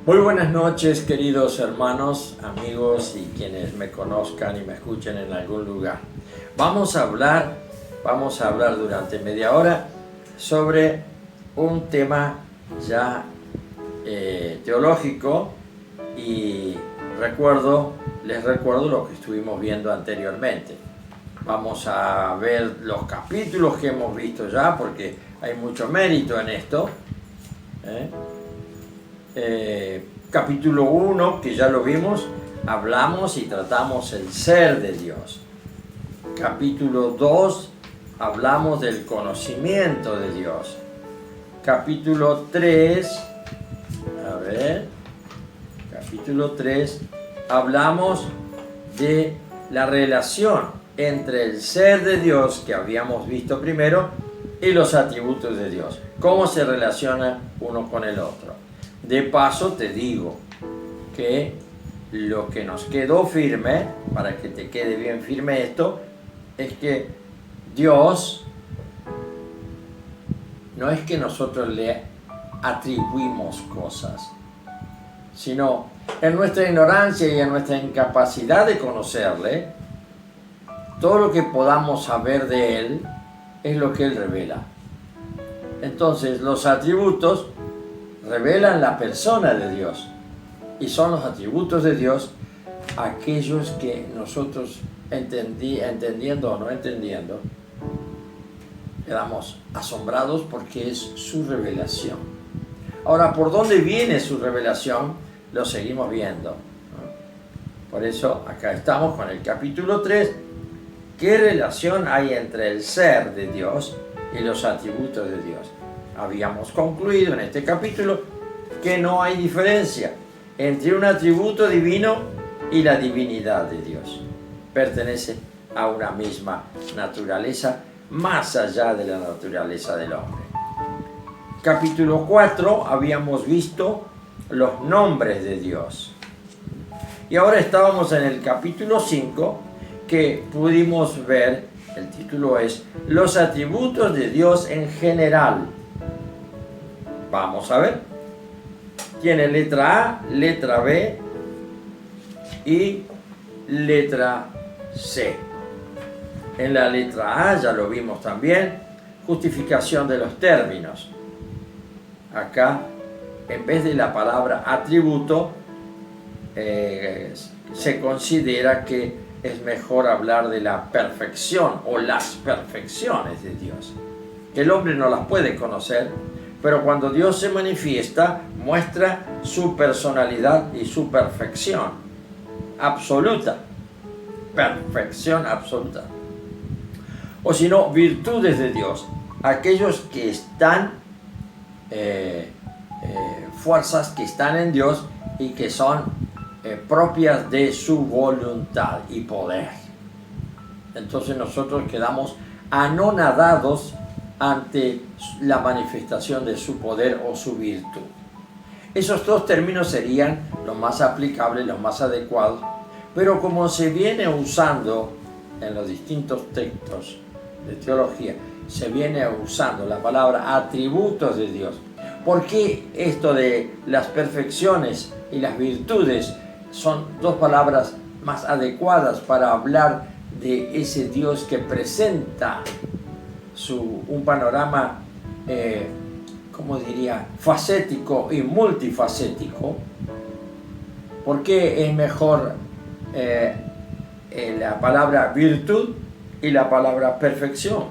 Muy buenas noches, queridos hermanos, amigos y quienes me conozcan y me escuchen en algún lugar. Vamos a hablar durante media hora sobre un tema ya teológico y les recuerdo lo que estuvimos viendo anteriormente. Vamos a ver los capítulos que hemos visto ya porque hay mucho mérito en esto. Capítulo 1, que ya lo vimos, hablamos y tratamos el ser de Dios. Capítulo 2, hablamos del conocimiento de Dios. Capítulo 3, capítulo 3, hablamos de la relación entre el ser de Dios, que habíamos visto primero, y los atributos de Dios. Cómo se relaciona uno con el otro. De paso te digo que lo que nos quedó firme, para que te quede bien firme esto, es que Dios no es que nosotros le atribuimos cosas, sino en nuestra ignorancia y en nuestra incapacidad de conocerle, todo lo que podamos saber de Él es lo que Él revela. Entonces los atributos revelan la persona de Dios y son los atributos de Dios aquellos que nosotros entendiendo o no entendiendo quedamos asombrados porque es su revelación. Ahora, ¿por dónde viene su revelación? Lo seguimos viendo, ¿no? Por eso acá estamos con el capítulo 3. ¿Qué relación hay entre el ser de Dios y los atributos de Dios? Habíamos concluido en este capítulo que no hay diferencia entre un atributo divino y la divinidad de Dios. Pertenece a una misma naturaleza, más allá de la naturaleza del hombre. Capítulo 4, habíamos visto los nombres de Dios. Y ahora estábamos en el capítulo 5, que pudimos ver, el título es Los atributos de Dios en general. Vamos a ver. Tiene letra A, letra B y letra C. En la letra A, ya lo vimos también, justificación de los términos. Acá, en vez de la palabra atributo, se considera que es mejor hablar de la perfección o las perfecciones de Dios. Que el hombre no las puede conocer, pero cuando Dios se manifiesta, muestra su personalidad y su perfección absoluta. Perfección absoluta. O si no, virtudes de Dios. Aquellos que están, fuerzas que están en Dios y que son propias de su voluntad y poder. Entonces nosotros quedamos anonadados ante la manifestación de su poder o su virtud. Esos dos términos serían los más aplicables, los más adecuados, pero como se viene usando en los distintos textos de teología, se viene usando la palabra atributos de Dios. ¿Por qué esto de las perfecciones y las virtudes son dos palabras más adecuadas para hablar de ese Dios que presenta un panorama, como diría, facético y multifacético? ¿Por qué es mejor la palabra virtud y la palabra perfección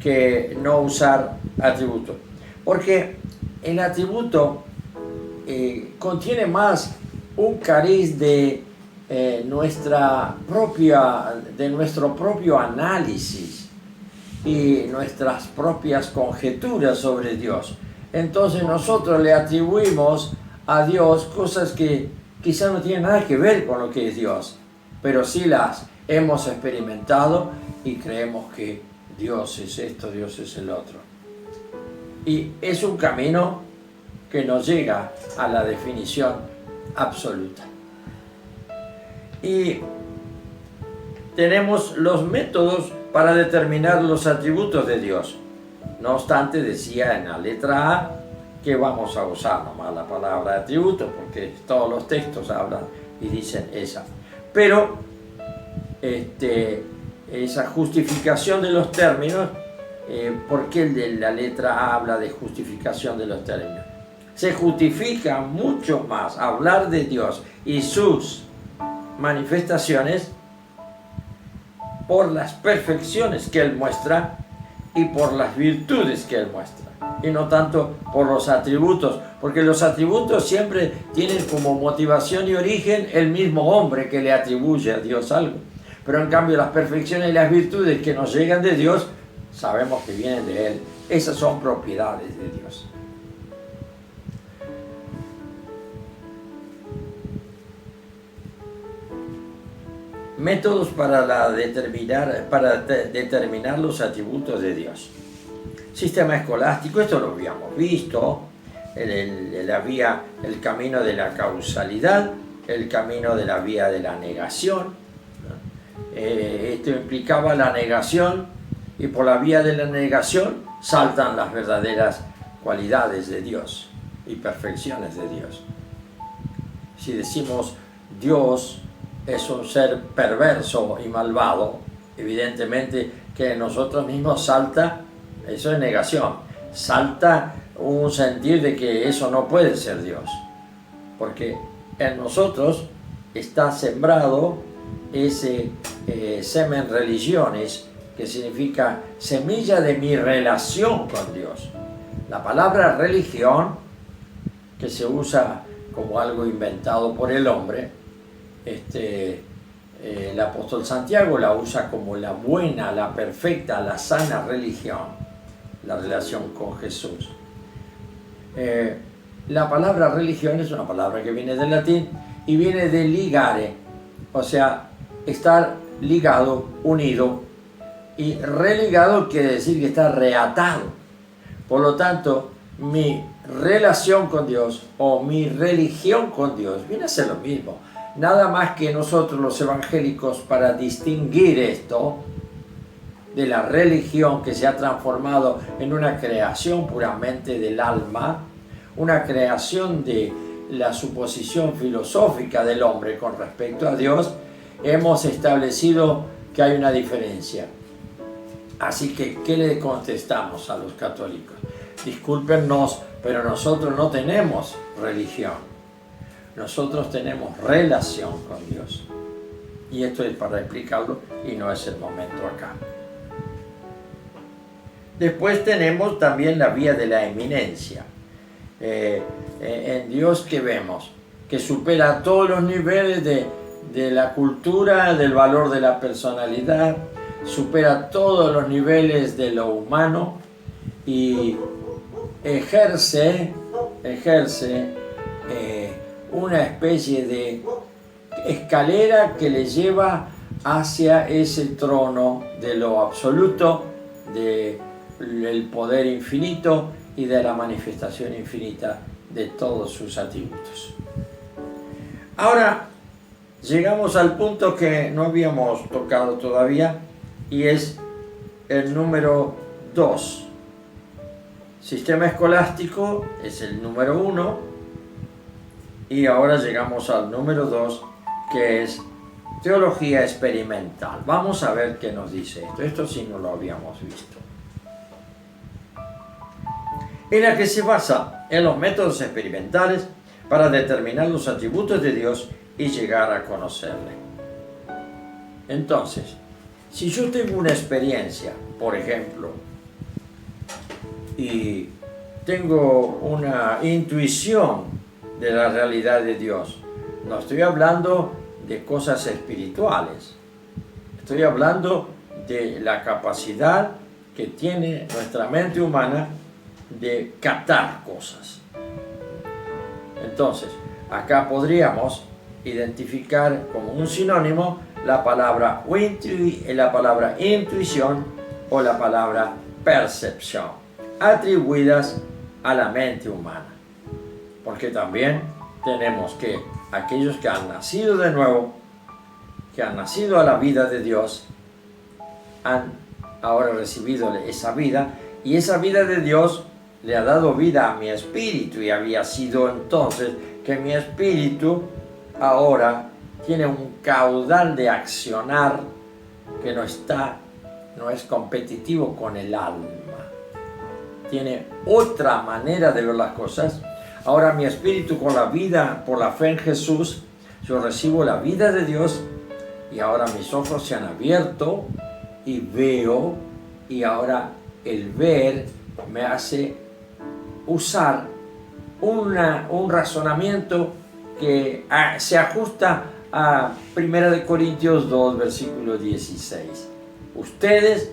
que no usar atributo? Porque el atributo contiene más un cariz de nuestro propio análisis y nuestras propias conjeturas sobre Dios. Entonces nosotros le atribuimos a Dios cosas que quizá no tienen nada que ver con lo que es Dios, pero sí las hemos experimentado y creemos que Dios es esto, Dios es el otro. Y es un camino que nos llega a la definición absoluta. Y tenemos los métodos para determinar los atributos de Dios. No obstante, decía en la letra A que vamos a usar nomás la palabra atributo, porque todos los textos hablan y dicen esa. Pero esa justificación de los términos, ¿por qué el de la letra A habla de justificación de los términos? Se justifica mucho más hablar de Dios y sus manifestaciones por las perfecciones que Él muestra y por las virtudes que Él muestra, y no tanto por los atributos, porque los atributos siempre tienen como motivación y origen el mismo hombre que le atribuye a Dios algo. Pero en cambio las perfecciones y las virtudes que nos llegan de Dios, sabemos que vienen de Él. Esas son propiedades de Dios. Métodos para determinar los atributos de Dios. Sistema escolástico, esto lo habíamos visto, el camino de la causalidad, el camino de la vía de la negación. Esto implicaba la negación, y por la vía de la negación saltan las verdaderas cualidades de Dios y perfecciones de Dios. Si decimos Dios es un ser perverso y malvado, evidentemente que en nosotros mismos salta, eso es negación, salta un sentir de que eso no puede ser Dios, porque en nosotros está sembrado ese semen religiones, que significa semilla de mi relación con Dios. La palabra religión, que se usa como algo inventado por el hombre, el apóstol Santiago la usa como la buena, la perfecta, la sana religión, la relación con Jesús. La palabra religión es una palabra que viene del latín y viene de ligare, o sea, estar ligado, unido, y religado quiere decir que está reatado. Por lo tanto, mi relación con Dios o mi religión con Dios viene a ser lo mismo. Nada más que nosotros los evangélicos, para distinguir esto de la religión que se ha transformado en una creación puramente del alma, una creación de la suposición filosófica del hombre con respecto a Dios, hemos establecido que hay una diferencia. Así que, ¿qué le contestamos a los católicos? Discúlpennos, pero nosotros no tenemos religión. Nosotros tenemos relación con Dios. Y esto es para explicarlo y no es el momento acá. Después tenemos también la vía de la eminencia. En Dios, que vemos que supera todos los niveles de la cultura, del valor de la personalidad, supera todos los niveles de lo humano y ejerce una especie de escalera que le lleva hacia ese trono de lo absoluto, del poder infinito y de la manifestación infinita de todos sus atributos. Ahora llegamos al punto que no habíamos tocado todavía, y es el número 2. Sistema escolástico es el número 1, y ahora llegamos al número 2, que es teología experimental. Vamos a ver qué nos dice esto. Esto sí no lo habíamos visto. En la que se basa en los métodos experimentales para determinar los atributos de Dios y llegar a conocerle. Entonces, si yo tengo una experiencia, por ejemplo, y tengo una intuición de la realidad de Dios, no estoy hablando de cosas espirituales, estoy hablando de la capacidad que tiene nuestra mente humana de captar cosas. Entonces, acá podríamos identificar como un sinónimo la palabra intuición o la palabra percepción, atribuidas a la mente humana. Porque también tenemos que aquellos que han nacido de nuevo, que han nacido a la vida de Dios, han ahora recibido esa vida, y esa vida de Dios le ha dado vida a mi espíritu y había sido entonces que mi espíritu ahora tiene un caudal de accionar que no es competitivo con el alma. Tiene otra manera de ver las cosas. Ahora mi espíritu con la vida, por la fe en Jesús, yo recibo la vida de Dios y ahora mis ojos se han abierto y veo, y ahora el ver me hace usar un razonamiento que se ajusta a 1 Corintios 2, versículo 16. Ustedes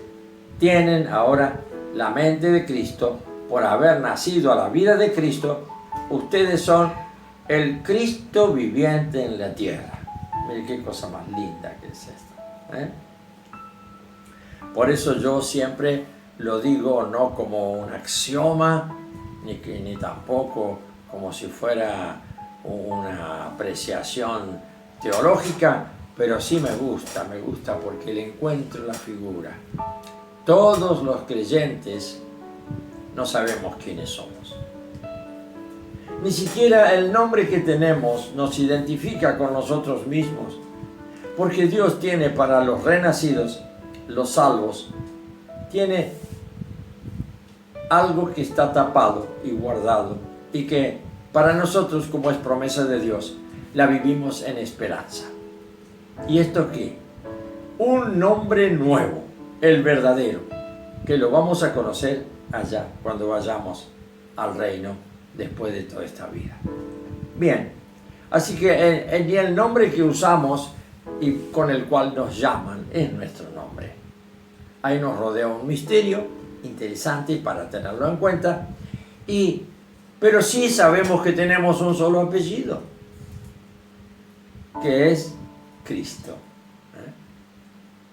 tienen ahora la mente de Cristo por haber nacido a la vida de Cristo. Ustedes son el Cristo viviente en la tierra. Mire qué cosa más linda que es esto, ¿eh? Por eso yo siempre lo digo no como un axioma, ni tampoco como si fuera una apreciación teológica, pero sí me gusta porque le encuentro la figura. Todos los creyentes no sabemos quiénes somos. Ni siquiera el nombre que tenemos nos identifica con nosotros mismos, porque Dios tiene para los renacidos, los salvos, tiene algo que está tapado y guardado, y que para nosotros, como es promesa de Dios, la vivimos en esperanza. ¿Y esto qué? Un nombre nuevo, el verdadero, que lo vamos a conocer allá, cuando vayamos al reino, después de toda esta vida. Bien, así que el nombre que usamos y con el cual nos llaman es nuestro nombre. Ahí nos rodea un misterio interesante para tenerlo en cuenta, pero sí sabemos que tenemos un solo apellido, que es Cristo.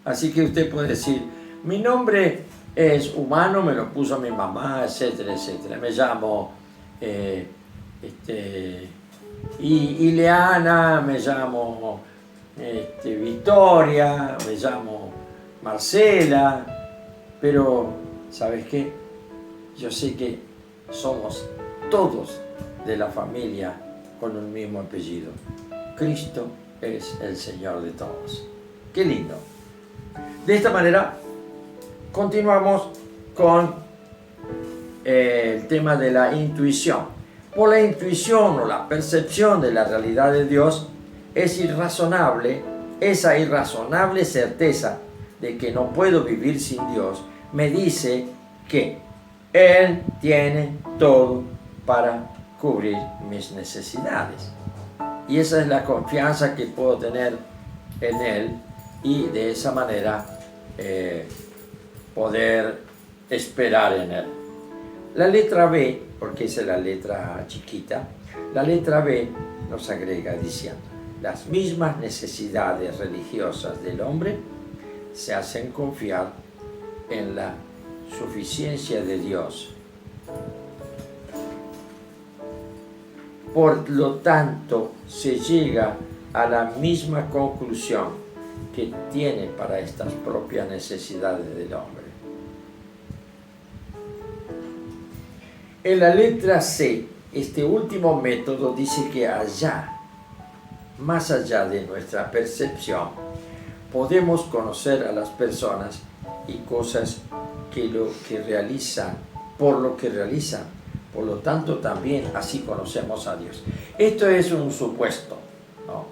Así que usted puede decir, mi nombre es humano, me lo puso mi mamá, etcétera, etcétera. Me llamo Ileana, me llamo Victoria, me llamo Marcela, pero ¿sabes qué? Yo sé que somos todos de la familia con un mismo apellido. Cristo es el Señor de todos. ¡Qué lindo! De esta manera, continuamos con el tema de la intuición. Por la intuición o la percepción de la realidad de Dios, esa irrazonable certeza de que no puedo vivir sin Dios, me dice que Él tiene todo para cubrir mis necesidades. Y esa es la confianza que puedo tener en Él, y de esa manera poder esperar en Él. La letra B, porque esa es la letra chiquita, la letra B nos agrega diciendo: las mismas necesidades religiosas del hombre se hacen confiar en la suficiencia de Dios. Por lo tanto, se llega a la misma conclusión que tiene para estas propias necesidades del hombre. En la letra C, este último método dice que más allá de nuestra percepción, podemos conocer a las personas y cosas por lo que realizan. Por lo tanto, también así conocemos a Dios. Esto es un supuesto, ¿no?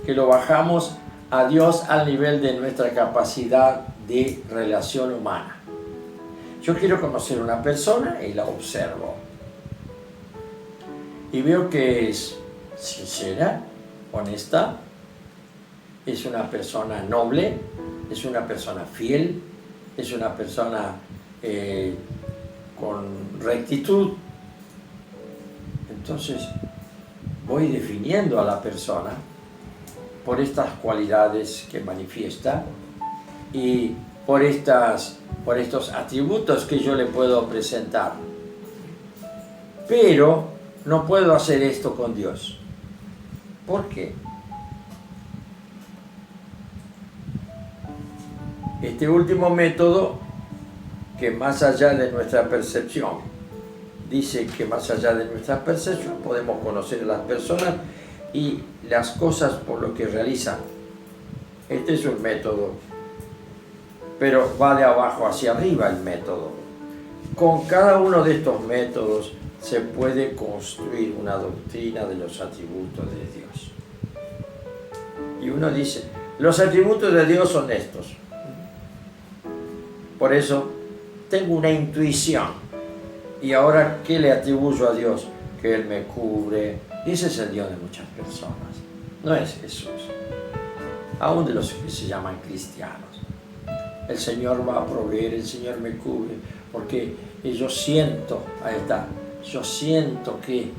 Que lo bajamos a Dios al nivel de nuestra capacidad de relación humana. Yo quiero conocer a una persona y la observo. Y veo que es sincera, honesta, es una persona noble, es una persona fiel, es una persona con rectitud. Entonces voy definiendo a la persona por estas cualidades que manifiesta y por estos atributos que yo le puedo presentar. Pero no puedo hacer esto con Dios. ¿Por qué? Este último método, que más allá de nuestra percepción, dice que más allá de nuestra percepción podemos conocer a las personas y las cosas por lo que realizan. Este es un método, pero va de abajo hacia arriba el método. Con cada uno de estos métodos se puede construir una doctrina de los atributos de Dios. Y uno dice, los atributos de Dios son estos. Por eso tengo una intuición. Y ahora, ¿qué le atribuyo a Dios? Que Él me cubre. Y ese es el Dios de muchas personas. No es Jesús. Aún de los que se llaman cristianos. El Señor va a proveer, el Señor me cubre. Porque yo siento, ahí está, yo siento que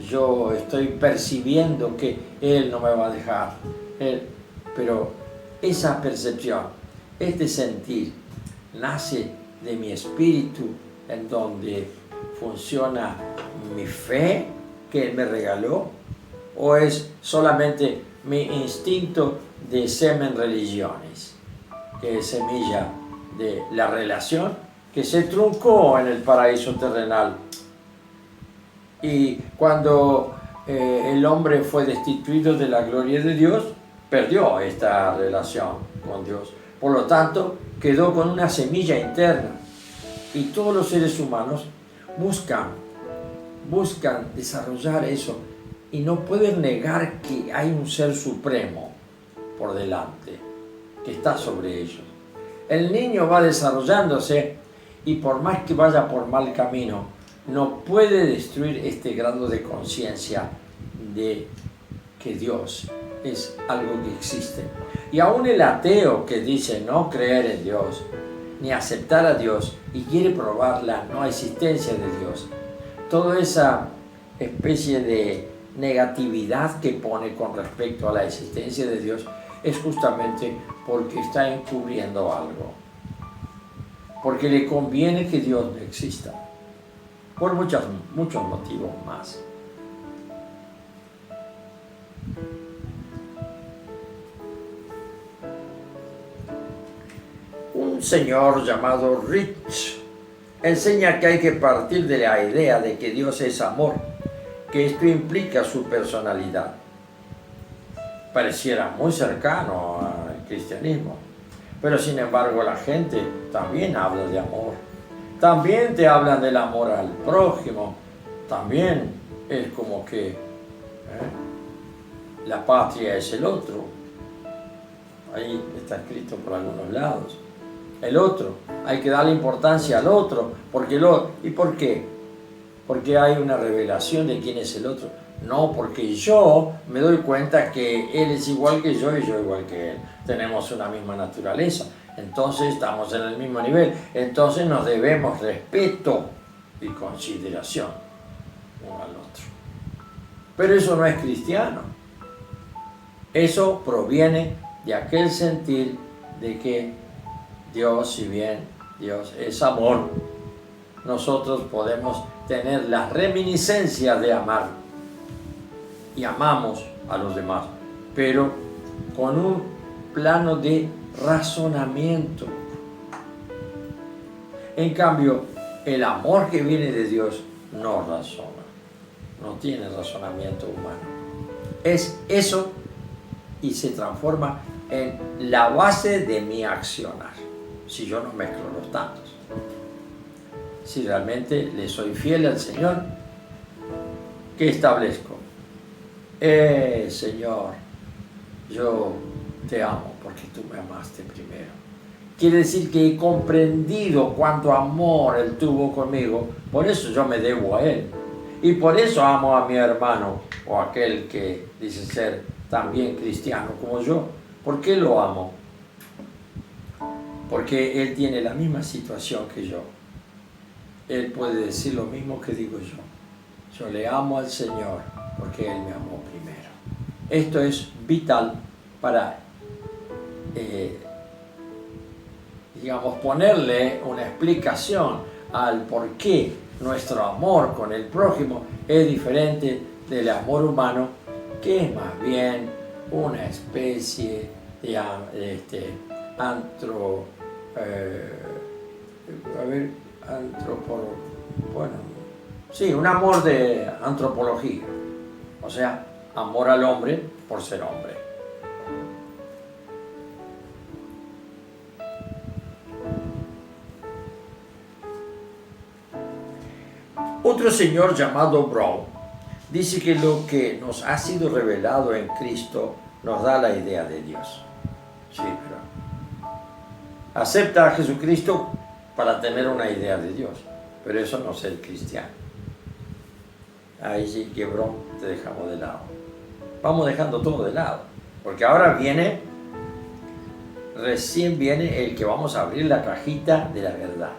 yo estoy percibiendo que Él no me va a dejar. Pero esa percepción, este sentir, nace de mi espíritu, en donde funciona mi fe que Él me regaló, o es solamente mi instinto de semen religiones, que es semilla de la relación que se truncó en el paraíso terrenal. Y cuando el hombre fue destituido de la gloria de Dios, perdió esta relación con Dios. Por lo tanto, quedó con una semilla interna. Y todos los seres humanos buscan desarrollar eso. Y no pueden negar que hay un ser supremo por delante, que está sobre ellos. El niño va desarrollándose y por más que vaya por mal camino, no puede destruir este grado de conciencia de que Dios es algo que existe. Y aún el ateo que dice no creer en Dios, ni aceptar a Dios, y quiere probar la no existencia de Dios, toda esa especie de negatividad que pone con respecto a la existencia de Dios, es justamente porque está encubriendo algo. Porque le conviene que Dios no exista. Por muchos motivos más. Un señor llamado Rich enseña que hay que partir de la idea de que Dios es amor, que esto implica su personalidad. Pareciera muy cercano al cristianismo, pero sin embargo la gente también habla de amor. También te hablan del amor al prójimo. También es como que la patria es el otro. Ahí está escrito por algunos lados. El otro. Hay que darle importancia al otro. ¿Y por qué? Porque hay una revelación de quién es el otro. No, porque yo me doy cuenta que él es igual que yo y yo igual que él. Tenemos una misma naturaleza. Entonces estamos en el mismo nivel. Entonces nos debemos respeto y consideración uno al otro. Pero eso no es cristiano. Eso proviene de aquel sentir de que Dios, si bien Dios es amor, nosotros podemos tener las reminiscencias de amar y amamos a los demás, pero con un plano de razonamiento. En cambio, el amor que viene de Dios no razona, no tiene razonamiento humano. Es eso y se transforma en la base de mi accionar, si yo no mezclo los tantos. Si realmente le soy fiel al Señor, ¿qué establezco? Señor, yo te amo porque tú me amaste primero. Quiere decir que he comprendido cuánto amor Él tuvo conmigo, por eso yo me debo a Él. Y por eso amo a mi hermano o a aquel que dice ser también cristiano como yo. ¿Por qué lo amo? Porque él tiene la misma situación que yo. Él puede decir lo mismo que digo yo. Yo le amo al Señor porque Él me amó primero. Esto es vital para, ponerle una explicación al por qué nuestro amor con el prójimo es diferente del amor humano, que es más bien una especie de Sí, un amor de antropología. O sea, amor al hombre por ser hombre. Otro señor llamado Brown dice que lo que nos ha sido revelado en Cristo nos da la idea de Dios. Sí, pero acepta a Jesucristo para tener una idea de Dios, pero eso no es ser cristiano. Ahí sí que Brown te dejamos de lado. Vamos dejando todo de lado, porque ahora recién viene el que vamos a abrir la cajita de la verdad.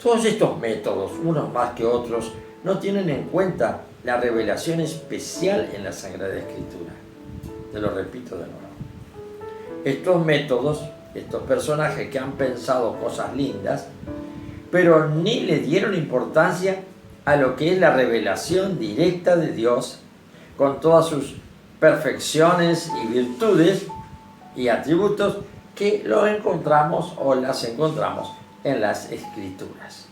Todos estos métodos, unos más que otros, no tienen en cuenta la revelación especial en la Sagrada Escritura. Te lo repito de nuevo. Estos métodos, estos personajes que han pensado cosas lindas, pero ni le dieron importancia a lo que es la revelación directa de Dios, con todas sus perfecciones y virtudes y atributos que lo encontramos o las encontramos en las Escrituras.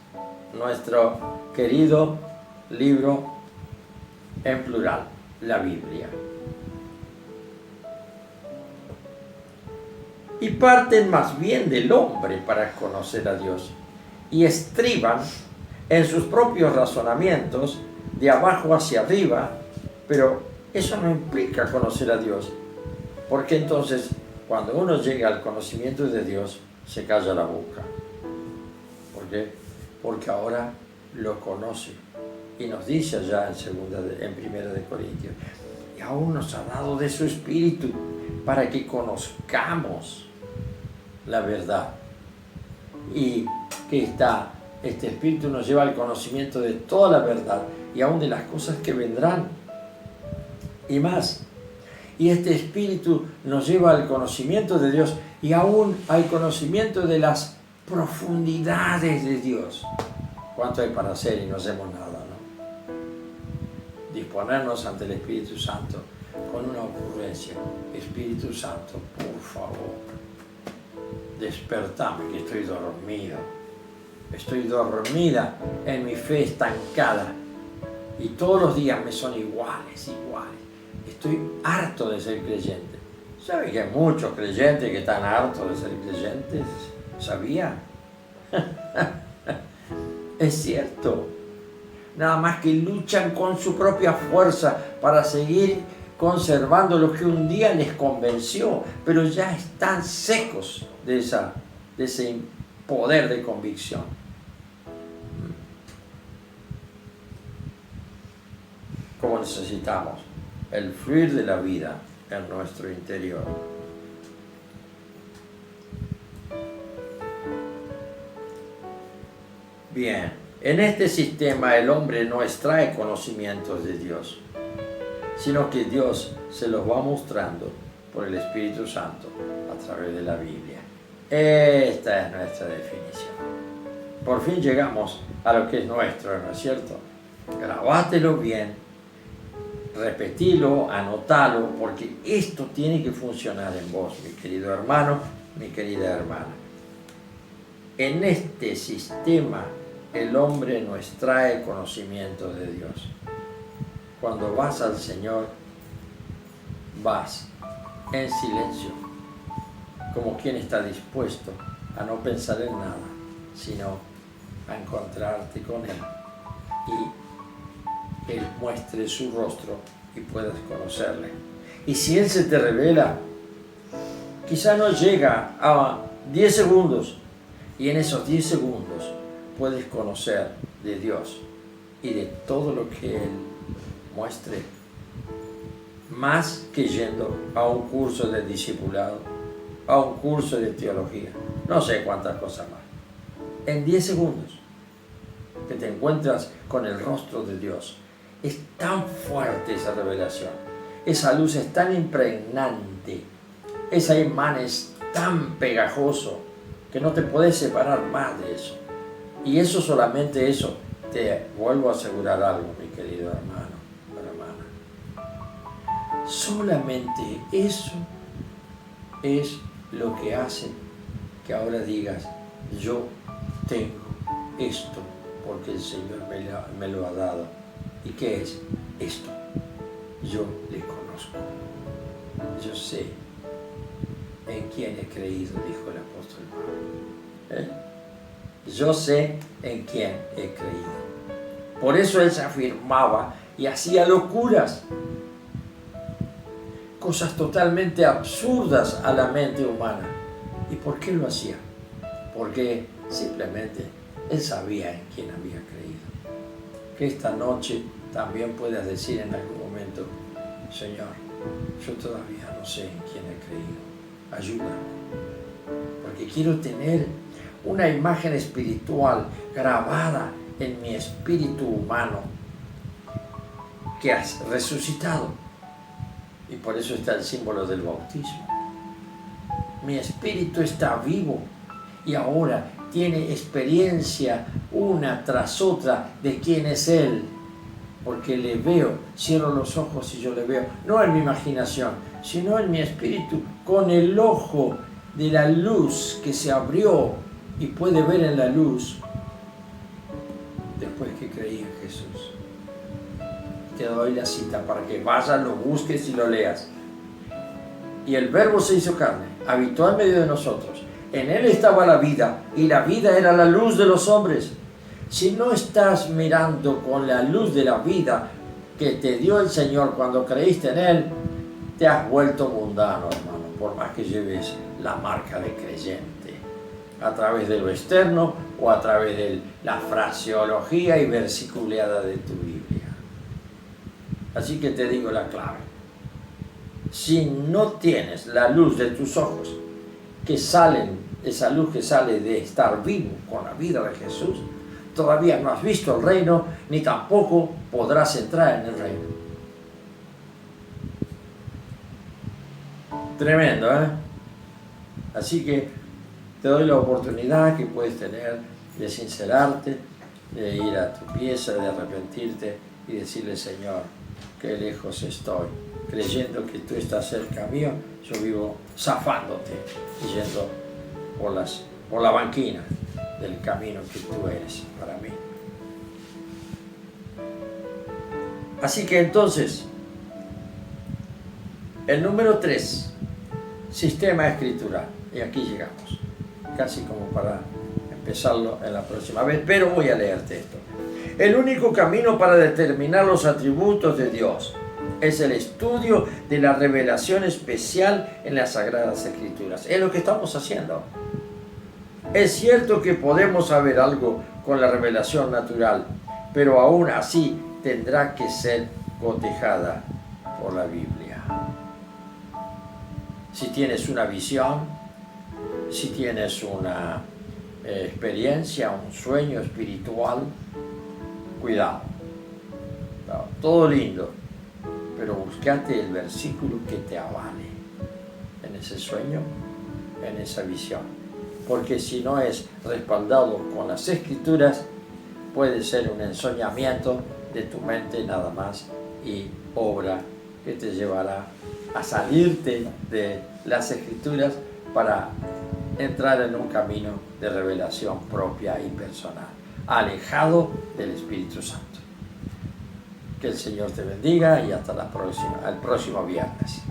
Nuestro querido libro en plural, la Biblia. Y parten más bien del hombre para conocer a Dios y estriban en sus propios razonamientos de abajo hacia arriba, pero eso no implica conocer a Dios, porque entonces cuando uno llega al conocimiento de Dios se calla la boca. ¿Por qué? Porque ahora lo conoce y nos dice allá en Primera de Corintios, y aún nos ha dado de su Espíritu para que conozcamos la verdad, y que este Espíritu nos lleva al conocimiento de toda la verdad y aún de las cosas que vendrán y más. Y este Espíritu nos lleva al conocimiento de Dios y aún al conocimiento de las profundidades de Dios. ¿Cuánto hay para hacer y no hacemos nada, no? Disponernos ante el Espíritu Santo con una ocurrencia. Espíritu Santo, por favor, despertame, que estoy dormido. Estoy dormida en mi fe estancada y todos los días me son iguales. Estoy harto de ser creyente. ¿Sabe que hay muchos creyentes que están hartos de ser creyentes? ¿Sabía? Es cierto. Nada más que luchan con su propia fuerza para seguir conservando lo que un día les convenció, pero ya están secos de ese poder de convicción. Como necesitamos el fluir de la vida en nuestro interior. Bien, en este sistema el hombre no extrae conocimientos de Dios, sino que Dios se los va mostrando por el Espíritu Santo a través de la Biblia. Esta es nuestra definición. Por fin llegamos a lo que es nuestro, ¿no es cierto? Grabátelo bien, repetilo, anotalo, porque esto tiene que funcionar en vos, mi querido hermano, mi querida hermana. En este sistema el hombre no extrae conocimiento de Dios. Cuando vas al Señor, vas en silencio, como quien está dispuesto a no pensar en nada, sino a encontrarte con Él y Él muestre su rostro y puedas conocerle. Y si Él se te revela, quizá no llega a 10 segundos, y en esos 10 segundos puedes conocer de Dios y de todo lo que Él muestre, más que yendo a un curso de discipulado, a un curso de teología, no sé cuántas cosas más. En 10 segundos que te encuentras con el rostro de Dios. Es tan fuerte esa revelación, esa luz es tan impregnante, ese imán es tan pegajoso que no te puedes separar más de eso. Y eso, solamente eso, te vuelvo a asegurar algo, mi querido hermano, hermana. Solamente eso es lo que hace que ahora digas, yo tengo esto por porque el Señor me lo ha dado. ¿Y qué es esto? Yo le conozco. Yo sé en quién he creído, dijo el apóstol Pablo. Yo sé en quién he creído. Por eso él se afirmaba y hacía locuras, cosas totalmente absurdas a la mente humana. ¿Y por qué lo hacía? Porque simplemente él sabía en quién había creído. Que esta noche también puedas decir en algún momento: Señor, yo todavía no sé en quién he creído, ayúdame, porque quiero tener una imagen espiritual grabada en mi espíritu humano que has resucitado. Y por eso está el símbolo del bautismo. Mi espíritu está vivo y ahora tiene experiencia una tras otra de quién es Él, porque le veo, cierro los ojos y yo le veo, no en mi imaginación, sino en mi espíritu, con el ojo de la luz que se abrió y puede ver en la luz después que creí en Jesús. Te doy la cita para que vayas, lo busques y lo leas. Y el Verbo se hizo carne, habitó en medio de nosotros. En Él estaba la vida, y la vida era la luz de los hombres. Si no estás mirando con la luz de la vida que te dio el Señor cuando creíste en Él, te has vuelto mundano, hermano, por más que lleves la marca de creyente, a través de lo externo o a través de la fraseología y versiculeada de tu Biblia. Así que te digo la clave. Si no tienes la luz de tus ojos, esa luz que sale de estar vivo con la vida de Jesús, todavía no has visto el reino, ni tampoco podrás entrar en el reino. Tremendo, ¿eh? Así que te doy la oportunidad que puedes tener de sincerarte, de ir a tu pieza, de arrepentirte y decirle: Señor, qué lejos estoy, creyendo que tú estás cerca mío, yo vivo zafándote y yendo por la banquina del camino que tú eres para mí. Así que entonces, el número 3, sistema escritural. Y aquí llegamos, casi como para empezarlo en la próxima vez, pero voy a leerte esto. El único camino para determinar los atributos de Dios es el estudio de la revelación especial en las Sagradas Escrituras. Es lo que estamos haciendo. Es cierto que podemos saber algo con la revelación natural, pero aún así tendrá que ser cotejada por la Biblia. Si tienes una visión, si tienes una experiencia, un sueño espiritual, cuidado. No, todo lindo, pero buscate el versículo que te avale en ese sueño, en esa visión. Porque si no es respaldado con las Escrituras, puede ser un ensoñamiento de tu mente nada más y obra que te llevará a salirte de las Escrituras para entrar en un camino de revelación propia y personal, alejado del Espíritu Santo. Que el Señor te bendiga y hasta el próximo viernes.